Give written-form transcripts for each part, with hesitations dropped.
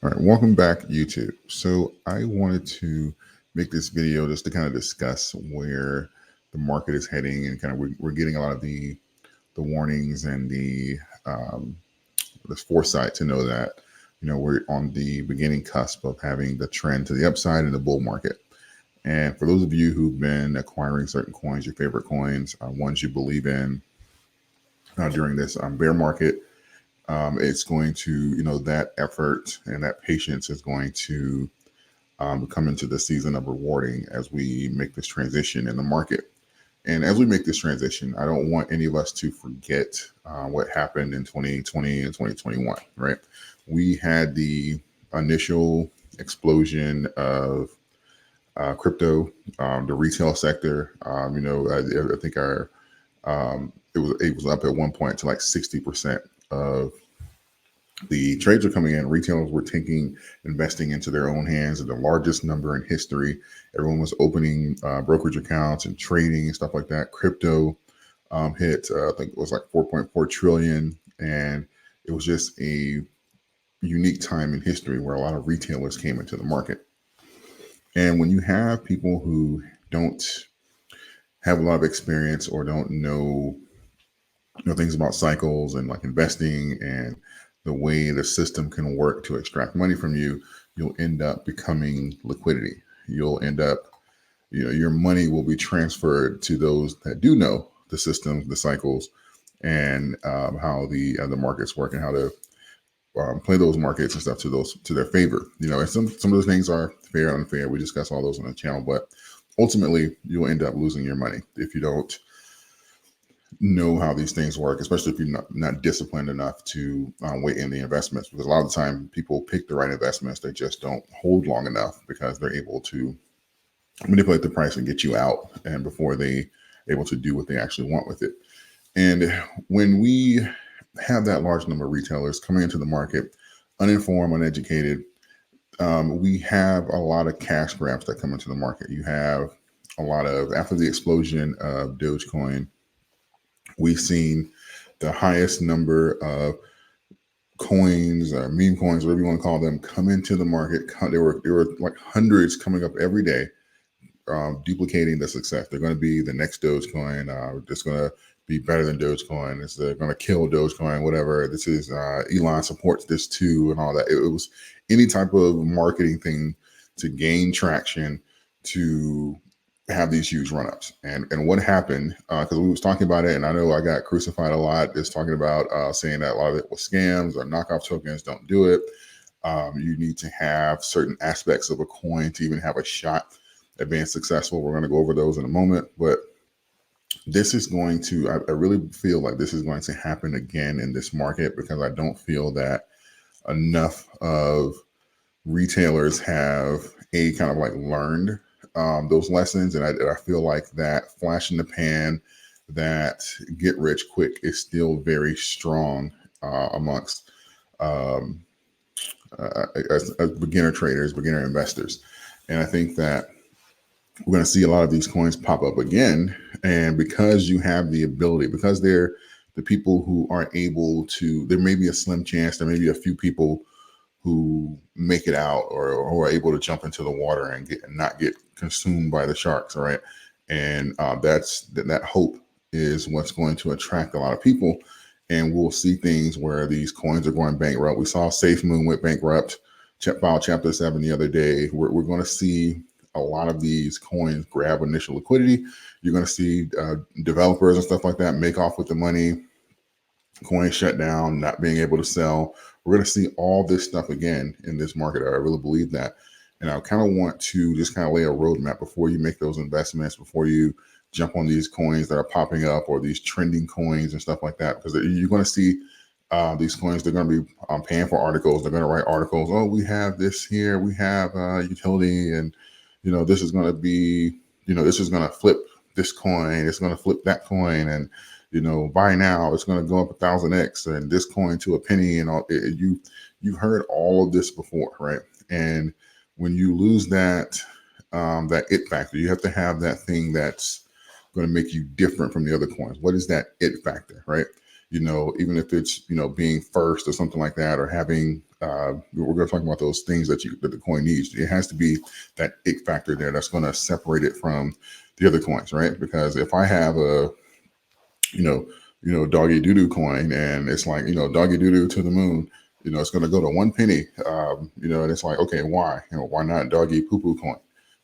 All right, welcome back, YouTube. So I wanted to make this video just to kind of discuss where the market is heading, and kind of we're getting a lot of the warnings and the this foresight to know that we're on the beginning cusp of having the trend to the upside in the bull market. And for those of you who've been acquiring certain coins, your favorite coins, ones you believe in during this bear market, it's going to, that effort and that patience is going to come into the season of rewarding as we make this transition in the market. And as we make this transition, I don't want any of us to forget what happened in 2020 and 2021, right? We had the initial explosion of crypto, the retail sector. I think it was up at one point to like 60% of the trades are coming in. Retailers were taking investing into their own hands at the largest number in history. Everyone was opening brokerage accounts and trading and stuff like that. Crypto hit, I think it was like 4.4 trillion. And it was just a unique time in history where a lot of retailers came into the market. And when you have people who don't have a lot of experience or don't know things about cycles and like investing and the way the system can work to extract money from you, you'll end up becoming liquidity. You'll end up, your money will be transferred to those that do know the systems, the cycles, and how the markets work and how to play those markets and stuff to their favor. And some of those things are fair, unfair. We discuss all those on the channel, but ultimately you'll end up losing your money if you don't know how these things work, especially if you're not disciplined enough to wait in the investments. Because a lot of the time people pick the right investments, they just don't hold long enough because they're able to manipulate the price and get you out, and before they able to do what they actually want with it. And when we have that large number of retailers coming into the market, uninformed, uneducated, we have a lot of cash grabs that come into the market. You have a lot of, after the explosion of Dogecoin, we've seen the highest number of coins or meme coins, whatever you want to call them, come into the market. There were like hundreds coming up every day, duplicating the success. They're going to be the next Dogecoin. It's going to be better than Dogecoin. It's going to kill Dogecoin. Whatever. This is Elon supports this too, and all that. It was any type of marketing thing to gain traction to have these huge run-ups. And what happened, because we was talking about it, and I know I got crucified a lot just talking about saying that a lot of it was scams or knockoff tokens. Don't do it. You need to have certain aspects of a coin to even have a shot at being successful. We're going to go over those in a moment, but this is going to, I really feel like this is going to happen again in this market, because I don't feel that enough of retailers have kind of like learned those lessons. And I feel like that flash in the pan, that get rich quick is still very strong amongst as beginner traders, beginner investors. And I think that we're going to see a lot of these coins pop up again. And because you have the ability, because they're the people who are able to, there may be a slim chance, there may be a few people who make it out or who are able to jump into the water and not get consumed by the sharks. All right. And that hope is what's going to attract a lot of people. And we'll see things where these coins are going bankrupt. We saw SafeMoon went bankrupt, filed Chapter 7 the other day. We're going to see a lot of these coins grab initial liquidity. You're going to see developers and stuff like that make off with the money, coins shut down, not being able to sell. We're going to see all this stuff again in this market. I really believe that. And I kind of want to just kind of lay a roadmap before you make those investments, before you jump on these coins that are popping up or these trending coins and stuff like that, because you're going to see these coins, they're going to be paying for articles. They're going to write articles. Oh, we have this here. We have utility, and this is going to be, this is going to flip this coin. It's going to flip that coin. And, buy now, it's going to go up 1,000x, and this coin to a penny. And all. You've heard all of this before, right? And when you lose that it factor, you have to have that thing that's going to make you different from the other coins. What is that it factor, right? Even if it's, being first or something like that, or having we're going to talk about those things that the coin needs. It has to be that it factor there that's going to separate it from the other coins, right? Because if I have a you know, doggy doo doo coin, and it's like, doggy doo doo to the moon. It's going to go to 1 penny. And it's like, okay, why? Why not doggy poo poo coin,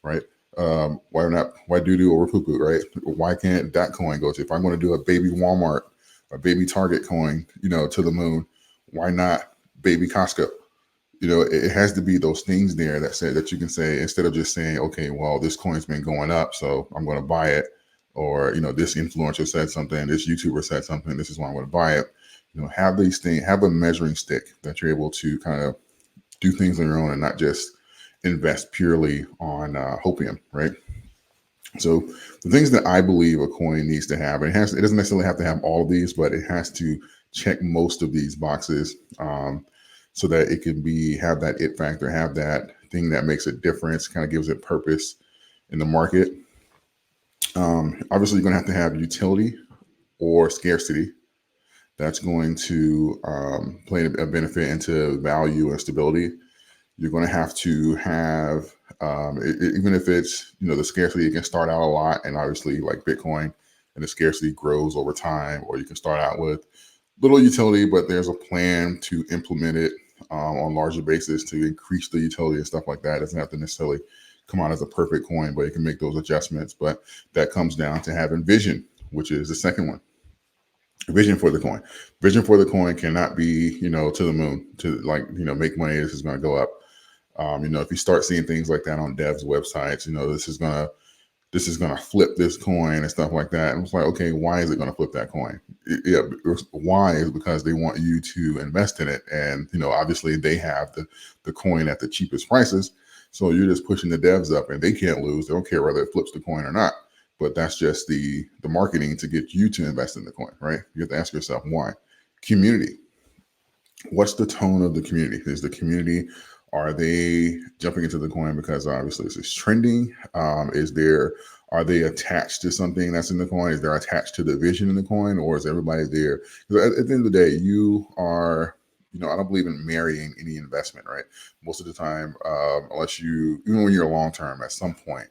right? Why not? Why doo doo over poo poo, right? Why can't that coin go to? If I'm going to do a baby Walmart, a baby Target coin, to the moon, why not baby Costco? It has to be those things there that say that you can say, instead of just saying, okay, well, this coin's been going up, so I'm going to buy it. Or, this influencer said something, this YouTuber said something, this is why I'm going to buy it. Have these things, have a measuring stick that you're able to kind of do things on your own and not just invest purely on hopium, right? So the things that I believe a coin needs to have, it doesn't necessarily have to have all of these, but it has to check most of these boxes, so that it can have that it factor, have that thing that makes a difference, kind of gives it purpose in the market. Obviously, you're going to have utility or scarcity. That's going to play a benefit into value and stability. You're going to have even if it's, the scarcity, it can start out a lot. And obviously, like Bitcoin, and the scarcity grows over time. Or you can start out with little utility, but there's a plan to implement it on larger basis to increase the utility and stuff like that. It doesn't have to necessarily come out as a perfect coin, but it can make those adjustments. But that comes down to having vision, which is the second one. Vision for the coin. Vision for the coin cannot be, to the moon, to make money. This is going to go up. If you start seeing things like that on devs' websites, this is going to flip this coin and stuff like that. And it's like, okay, why is it going to flip that coin? Why is because they want you to invest in it. And, obviously they have the coin at the cheapest prices. So you're just pushing the devs up, and they can't lose. They don't care whether it flips the coin or not. But that's just the marketing to get you to invest in the coin, right? You have to ask yourself why. Community. What's the tone of the community? Is the community, are they jumping into the coin because obviously this is trending? Are they attached to something that's in the coin? Is they attached to the vision in the coin, or is everybody there? Because at the end of the day, you are, I don't believe in marrying any investment, right? Most of the time, unless even when you're long term, at some point,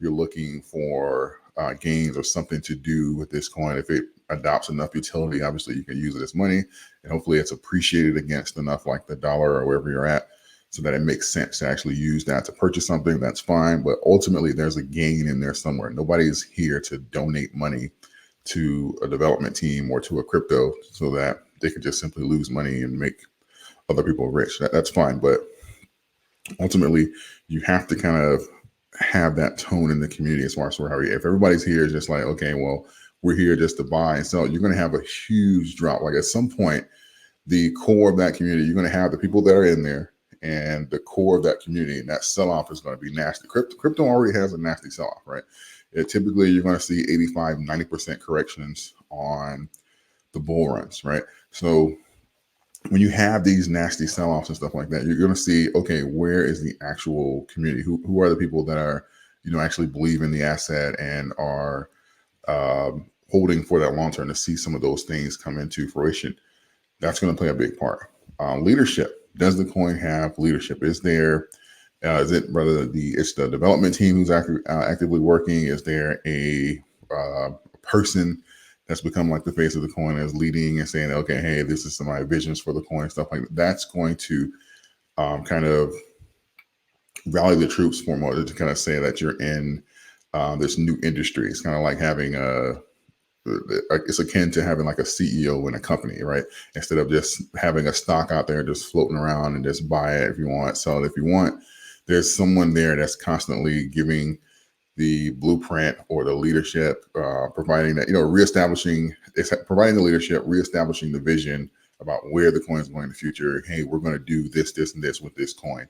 you're looking for gains or something to do with this coin. If it adopts enough utility, obviously you can use it as money, and hopefully it's appreciated against enough, like the dollar or wherever you're at, so that it makes sense to actually use that to purchase something. That's fine. But ultimately, there's a gain in there somewhere. Nobody's here to donate money to a development team or to a crypto so that they could just simply lose money and make other people rich. That's fine. But ultimately, you have to kind of have that tone in the community as far as if everybody's here just like, okay, well, we're here just to buy and sell, you're going to have a huge drop. Like at some point, the core of that community, you're going to have the people that are in there, and the core of that community, and that sell-off is going to be nasty. Crypto already has a nasty sell-off, right? Typically, you're going to see 85, 90% corrections on the bull runs, right? So when you have these nasty sell-offs and stuff like that, you're going to see, okay, where is the actual community? Who are the people that are, actually believe in the asset and are holding for that long term to see some of those things come into fruition? That's going to play a big part. Leadership. Does the coin have leadership? Is there, is it rather it's the development team who's actively working? Is there a person that's become like the face of the coin, as leading and saying, okay, hey, this is some of my visions for the coin, stuff like that? That's going to kind of rally the troops for more, to kind of say that you're in this new industry. It's kind of like having it's akin to having like a CEO in a company, right? Instead of just having a stock out there just floating around and just buy it if you want, sell it if you want. There's someone there that's constantly giving the blueprint or the leadership, providing that, providing the leadership, reestablishing the vision about where the coin is going in the future. Hey, we're going to do this, this, and this with this coin.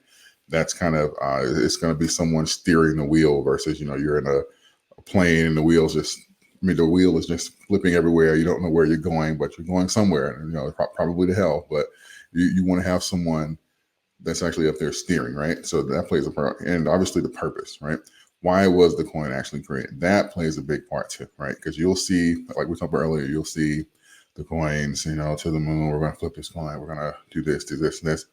That's kind of, it's going to be someone steering the wheel versus, you're in a plane and the wheel is just flipping everywhere. You don't know where you're going, but you're going somewhere, probably to hell. But you want to have someone that's actually up there steering, right? So that plays a part. And obviously the purpose, right? Why was the coin actually created? That plays a big part too, right? Because you'll see, like we talked about earlier, you'll see the coins, to the moon. We're going to flip this coin. We're going to do this, and this.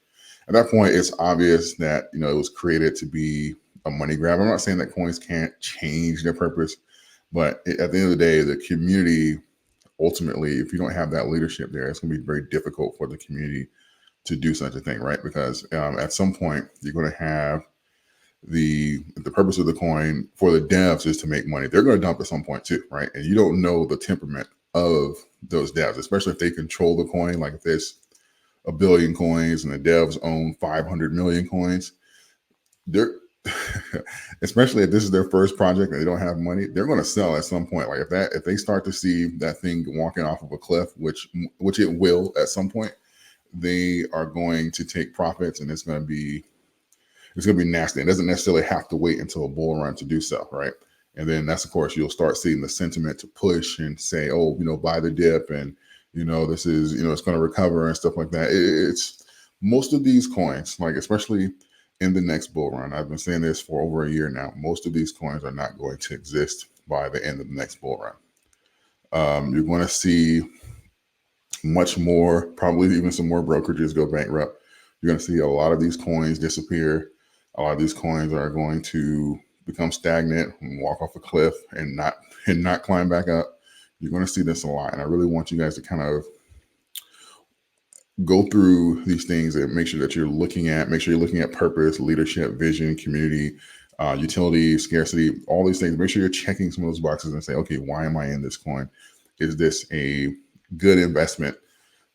at that point, it's obvious that, you know, it was created to be a money grab. I'm not saying that coins can't change their purpose, but at the end of the day, the community, ultimately, if you don't have that leadership there, it's going to be very difficult for the community to do such a thing, right? Because at some point, you're going to have the purpose of the coin for the devs is to make money. They're going to dump at some point too, right? And you don't know the temperament of those devs, especially if they control the coin. Like if there's a billion coins and the devs own 500 million coins, they're especially if this is their first project and they don't have money, they're going to sell at some point. Like if they start to see that thing walking off of a cliff, which it will at some point, they are going to take profits, and it's going to be nasty. It doesn't necessarily have to wait until a bull run to do so, right? And then that's, of course, you'll start seeing the sentiment to push and say, oh, you know, buy the dip, and, you know, this is, you know, it's going to recover and stuff like that. It's most of these coins, like especially in the next bull run, I've been saying this for over a year now, most of these coins are not going to exist by the end of the next bull run. You're going to see much more, probably even some more brokerages go bankrupt. You're going to see a lot of these coins disappear. A lot of these coins are going to become stagnant and walk off a cliff and not climb back up. You're going to see this a lot. And I really want you guys to kind of go through these things and make sure that you're looking at purpose, leadership, vision, community, utility, scarcity, all these things. Make sure you're checking some of those boxes and say, okay, why am I in this coin? Is this a good investment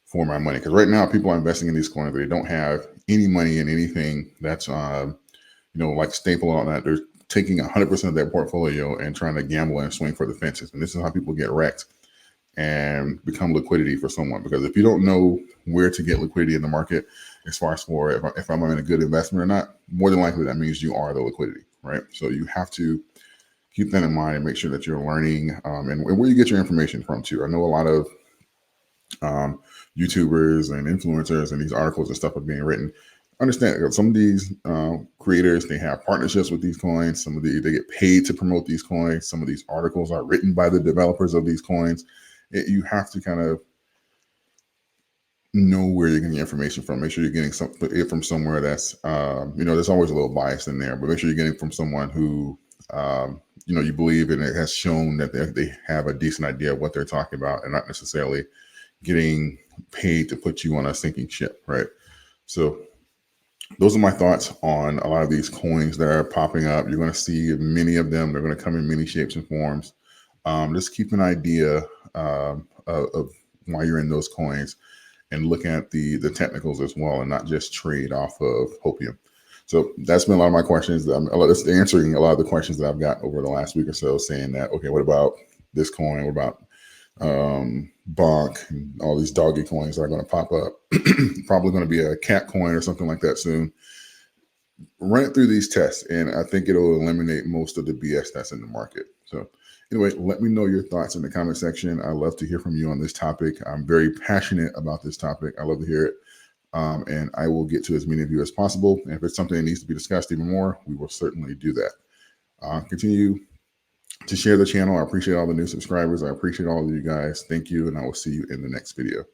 for my money? Because right now people are investing in these coins, they don't have any money in anything that's you know, like staple on that. They're taking 100% of their portfolio and trying to gamble and swing for the fences. And this is how people get wrecked and become liquidity for someone. Because if you don't know where to get liquidity in the market, as far as for if I'm in a good investment or not, more than likely that means you are the liquidity, right? So you have to keep that in mind and make sure that you're learning and where you get your information from too. I know a lot of YouTubers and influencers and these articles and stuff are being written. Understand some of these creators, they have partnerships with these coins. They get paid to promote these coins. Some of these articles are written by the developers of these coins. You have to kind of know where you're getting your information from. Make sure you're getting it from somewhere that's, you know, there's always a little bias in there, but make sure you're getting from someone who, you know, you believe in. It has shown that they have a decent idea of what they're talking about and not necessarily getting paid to put you on a sinking ship, right? So those are my thoughts on a lot of these coins that are popping up. You're going to see many of them. They're going to come in many shapes and forms. Just keep an idea of why you're in those coins and look at the technicals as well, and not just trade off of hopium. So that's been a lot of my questions. That's answering a lot of the questions that I've got over the last week or so, saying that, okay, what about this coin? What about bonk and all these doggy coins that are going to pop up? Probably going to be a cat coin or something like that soon. Run it through these tests, and I think it'll eliminate most of the BS that's in the market. So anyway, let me know your thoughts in the comment section. I love to hear from you on this topic. I'm very passionate about this topic. I love to hear it. And I will get to as many of you as possible. And if it's something that needs to be discussed even more, we will certainly do that. Continue to share the channel. I appreciate all the new subscribers. I appreciate all of you guys. Thank you. And I will see you in the next video.